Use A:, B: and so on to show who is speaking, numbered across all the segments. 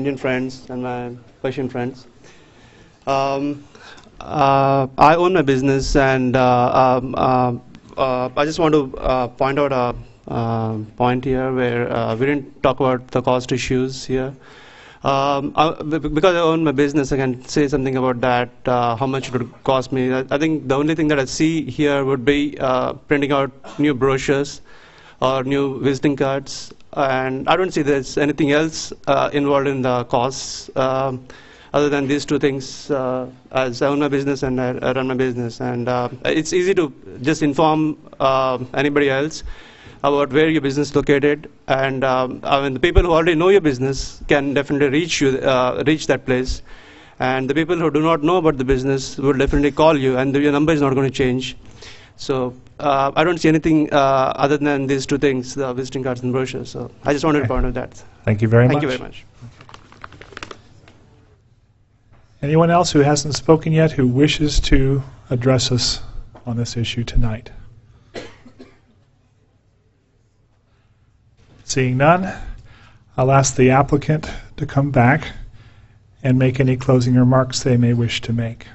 A: Indian friends and my Persian friends. I own my business, and I just want to point out a point here where we didn't talk about the cost issues here. Because I own my business, I can say something about that, how much it would cost me. I think the only thing that I see here would be printing out new brochures or new visiting cards, and I don't see there's anything else involved in the costs other than these two things, as I own my business and I run my business. And it's easy to just inform anybody else about where your business is located, and I mean, the people who already know your business can definitely reach you, reach that place, and the people who do not know about the business will definitely call you, and your number is not going to change. So I don't see anything other than these two things, the visiting cards and brochures. So I just wanted to point out that.
B: Thank you very much.
A: Thank you very much.
B: Anyone else who hasn't spoken yet who wishes to address us on this issue tonight? Seeing none, I'll ask the applicant to come back and make any closing remarks they may wish to make.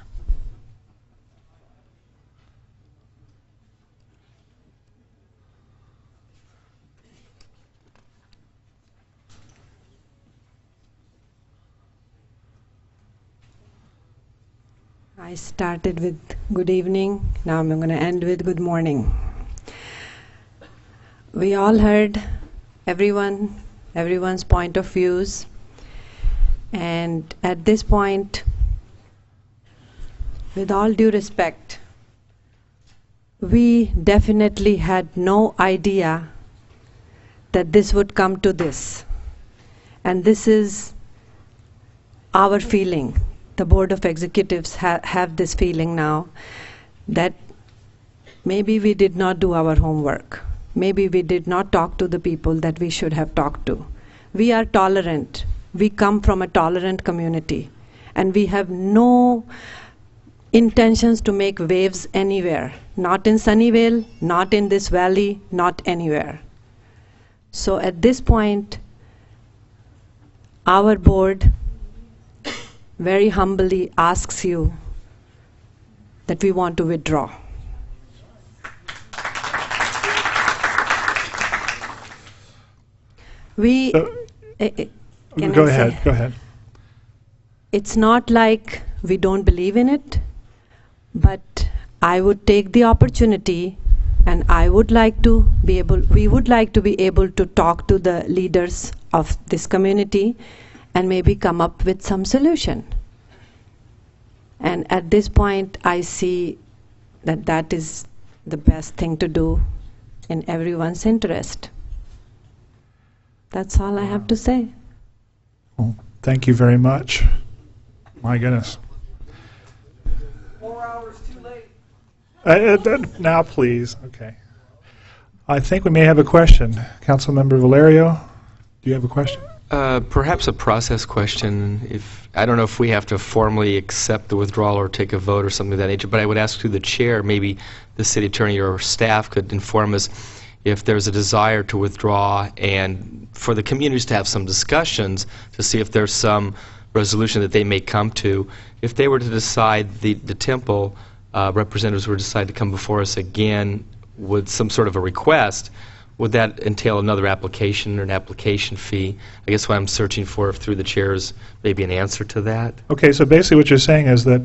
C: I started with good evening, now I'm going to end with good morning. We all heard everyone's point of views, and at this point, with all due respect, we definitely had no idea that this would come to this. And this is our feeling. The Board of Executives have this feeling now that maybe we did not do our homework. Maybe we did not talk to the people that we should have talked to. We are tolerant. We come from a tolerant community, and we have no intentions to make waves anywhere. Not in Sunnyvale, not in this valley, not anywhere. So at this point, our board very humbly asks you that we want to withdraw. We
B: Go ahead.
C: It's not like we don't believe in it, but I would take the opportunity, and we would like to be able to talk to the leaders of this community and maybe come up with some solution. And at this point, I see that that is the best thing to do in everyone's interest. That's all I have to say.
B: Well, thank you very much. My goodness.
D: 4 hours too late.
B: Now, please. Okay. I think we may have a question. Councilmember Valerio, do you have a question?
E: Perhaps a process question. I don't know if we have to formally accept the withdrawal or take a vote or something of that nature, but I would ask through the chair, maybe the city attorney or staff could inform us if there's a desire to withdraw and for the communities to have some discussions to see if there's some resolution that they may come to. If they were to decide, the temple representatives were to decide to come before us again with some sort of a request, would that entail another application or an application fee? I guess what I'm searching for, if through the chairs, maybe an answer to that.
B: Okay, so basically what you're saying is that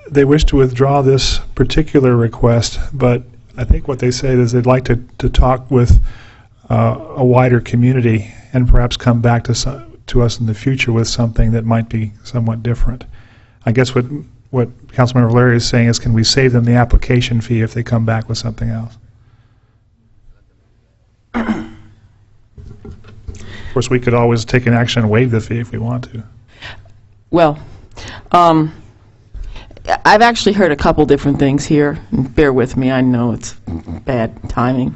B: they wish to withdraw this particular request, but I think what they say is they'd like to talk with a wider community and perhaps come back to us in the future with something that might be somewhat different. I guess what Councilmember Valerio is saying is, can we save them the application fee if they come back with something else? Of course, we could always take an action and waive the fee if we want to.
D: Well, I've actually heard a couple different things here. Bear with me, I know it's bad timing.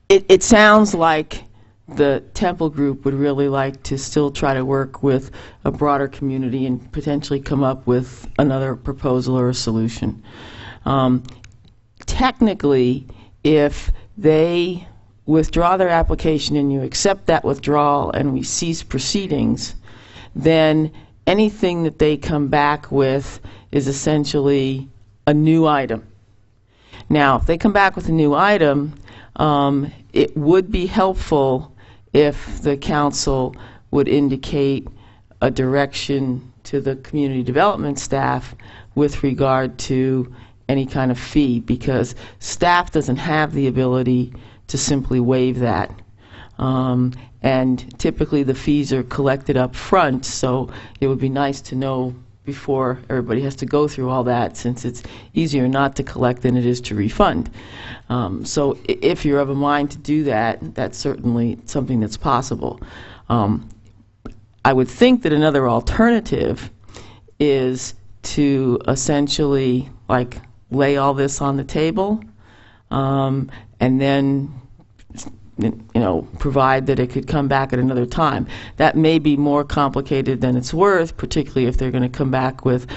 D: It sounds like the Temple group would really like to still try to work with a broader community and potentially come up with another proposal or a solution. Technically, if they withdraw their application and you accept that withdrawal and we cease proceedings, then anything that they come back with is essentially a new item. Now, if they come back with a new item, it would be helpful if the council would indicate a direction to the community development staff with regard to any kind of fee, because staff doesn't have the ability to simply waive that. And typically the fees are collected up front, so it would be nice to know before everybody has to go through all that, since it's easier not to collect than it is to refund. So if you're of a mind to do that, that's certainly something that's possible. I would think that another alternative is to essentially like lay all this on the table, and then provide that it could come back at another time. That may be more complicated than it's worth, particularly if they're going to come back with